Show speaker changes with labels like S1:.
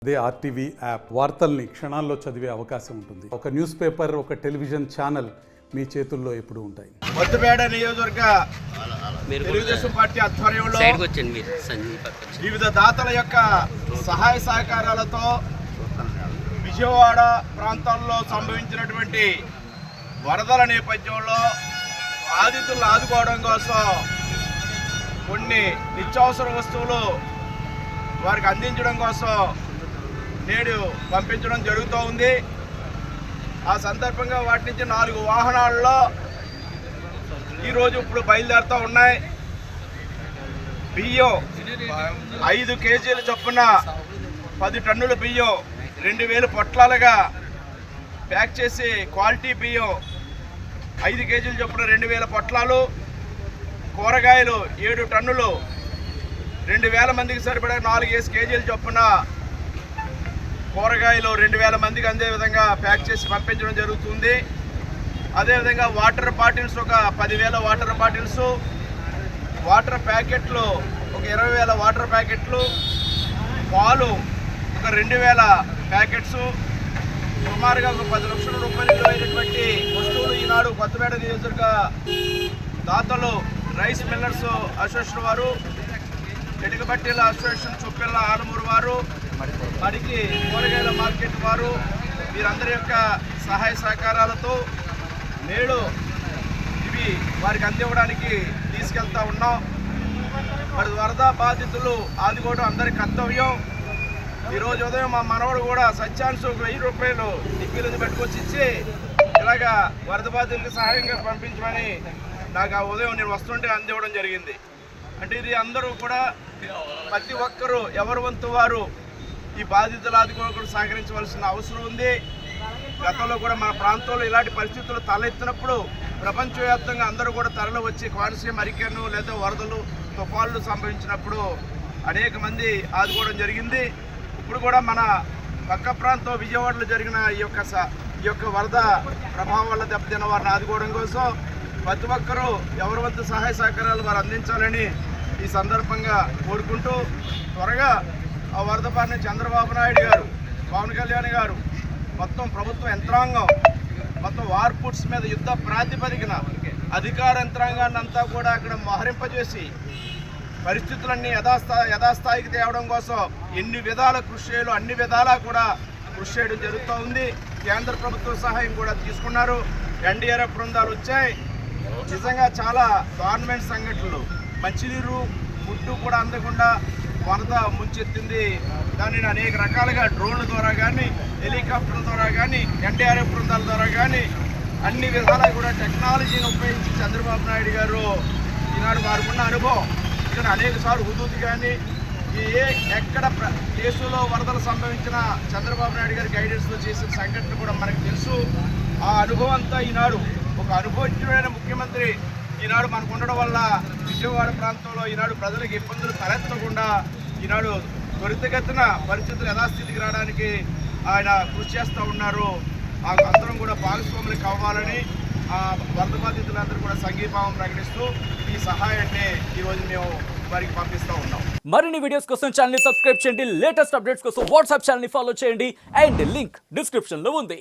S1: అదే RTV app వార్తల్ని క్షణాల్లో చదివే అవకాశం ఉంటుంది. ఒక న్యూస్ పేపర్, ఒక టెలివిజన్ ఛానల్ మీ చేతుల్లో ఎప్పుడు ఉంటాయి.
S2: కొత్తపేట నియోజకవర్గ తెలుగుదేశం పార్టీ ఆధ్వర్యంలో వివిధ దాతల యొక్క సహాయ సహకారాలతో విజయవాడ ప్రాంతాల్లో సంభవించినటువంటి వరదల నేపథ్యంలో బాధితులను ఆదుకోవడం కోసం కొన్ని నిత్యావసర వస్తువులు వారికి అందించడం కోసం నేడు పంపించడం జరుగుతూ ఉంది. ఆ సందర్భంగా వాటి నుంచి 4 వాహనాల్లో ఈరోజు ఇప్పుడు బయలుదేరుతూ ఉన్నాయి. బియ్యం 5 కేజీల చొప్పున 10 టన్నుల బియ్యం 2000 పొట్లాలుగా ప్యాక్ చేసి క్వాలిటీ బియ్యం 5 కేజీల చొప్పున 2000 పొట్లాలు, కూరగాయలు 7 టన్నులు 2000 మందికి సరిపడా 4 కేజీల చొప్పున కూరగాయలు 2000 మందికి అందే విధంగా ప్యాక్ చేసి పంపించడం జరుగుతుంది. అదేవిధంగా వాటర్ బాటిల్స్ ఒక 10,000 వాటర్ బాటిల్స్, వాటర్ ప్యాకెట్లు ఒక 20,000 వాటర్ ప్యాకెట్లు, పాలు ఒక 2,000 ప్యాకెట్స్, సుమారుగా ఒక 10 లక్షల రూపాయలు అయినటువంటి వస్తువులు ఈనాడు కొత్తపేట నియోజకవర్గ దాతలు రైస్ మిల్లర్స్ అసోసియేషన్ వారు, ఎటుకబట్టీల అసోసియేషన్ చొప్పెళ్ళ ఆలమూరు వారు, మరికి కూరగాయల మార్కెట్ వారు వీరందరి యొక్క సహాయ సహకారాలతో నేడు ఇవి వారికి అందివ్వడానికి తీసుకెళ్తా ఉన్నాం. మరి వరద బాధితులు ఆదుకోవడం అందరి కర్తవ్యం. ఈరోజు ఉదయం మా మనవడు కూడా సత్యాన్సు 1000 రూపాయలు డిక్కీలను పెట్టుకొచ్చి ఇచ్చి ఇలాగా వరద బాధితులకు సహాయంగా పంపించమని నాకు ఆ ఉదయం నేను వస్తుంటే అందివ్వడం జరిగింది. అంటే ఇది అందరూ కూడా ప్రతి ఒక్కరూ ఎవరి వంతు వారు ఈ బాధితులు ఆదుకోవడం సహకరించవలసిన అవసరం ఉంది. గతంలో కూడా మన ప్రాంతంలో ఇలాంటి పరిస్థితులు తలెత్తినప్పుడు ప్రపంచవ్యాప్తంగా అందరూ కూడా తరలి వచ్చి కోనసీమ హరికేను లేదా వరదలు తుఫాన్లు సంభవించినప్పుడు అనేక మంది ఆదుకోవడం జరిగింది. ఇప్పుడు కూడా మన పక్క ప్రాంతం విజయవాడలో జరిగిన ఈ యొక్క వరద ప్రభావం వల్ల దెబ్బతిన్న వారిని ఆదుకోవడం కోసం ప్రతి ఒక్కరూ ఎవరి వంతు సహాయ సహకారాలు వారు అందించాలని ఈ సందర్భంగా కోరుకుంటూ త్వరగా ఆ వరద బారిన చంద్రబాబు నాయుడు గారు, పవన్ కళ్యాణ్ గారు, మొత్తం ప్రభుత్వ యంత్రాంగం మొత్తం వార్పుట్స్ మీద యుద్ధ ప్రాతిపదికన అధికార యంత్రాంగాన్ని అంతా కూడా అక్కడ మోహరింపజేసి పరిస్థితులన్నీ యథాస్థాయికి తేవడం కోసం ఎన్ని విధాల కృషి చేయాలో అన్ని విధాలా కూడా కృషి చేయడం జరుగుతూ ఉంది. కేంద్ర ప్రభుత్వ సహాయం కూడా తీసుకున్నారు. ఎన్డీఆర్ఎఫ్ బృందాలు వచ్చాయి. నిజంగా చాలా గవర్నమెంట్ సంఘటనలు మంచినీరు ఫుడ్డు కూడా అందకుండా వరద ముంచెత్తింది. దానిని అనేక రకాలుగా డ్రోన్ల ద్వారా కానీ, హెలికాప్టర్ల ద్వారా కానీ, ఎన్డీఆర్ఎఫ్ బృందాల ద్వారా కానీ అన్ని విధాలా కూడా టెక్నాలజీని ఉపయోగించి చంద్రబాబు నాయుడు గారు ఈనాడు వారికున్న అనుభవం ఇక్కడ అనేక సార్లు హుదూద్ కానీ ఎక్కడ దేశంలో వరదలు సంభవించిన చంద్రబాబు నాయుడు గారి గైడెన్స్లో చేసిన సంఘటన కూడా మనకు తెలుసు. ఆ అనుభవం అంతా ఈనాడు ఒక అనుభవజ్ఞుడైన ముఖ్యమంత్రి ఈనాడు మనకు ఉండడం వల్ల విజయవాడ ప్రాంతంలో ఈనాడు ప్రజలకు ఇబ్బందులు తలెత్తకుండా ఈనాడు త్వరితగతిన పరిస్థితులు యథాస్థితికి రావడానికి ఆయన కృషి చేస్తూ ఉన్నారు. ఆ అందరం కూడా భాగస్వాములు కావాలని ఆ వరద బాధితులందరూ కూడా సంఘీభావం ప్రకటిస్తూ ఈ సహాయాన్ని ఈరోజు మేము వారికి పంపిస్తూ ఉన్నాం.
S3: మరిన్ని వీడియోస్ కోసం ఛానల్ ని సబ్స్క్రైబ్ చేయండి. లేటెస్ట్ అప్డేట్స్ కోసం వాట్సాప్ ఛానల్ ని ఫాలో చేయండి. అండ్ లింక్ డిస్క్రిప్షన్ లో ఉంది.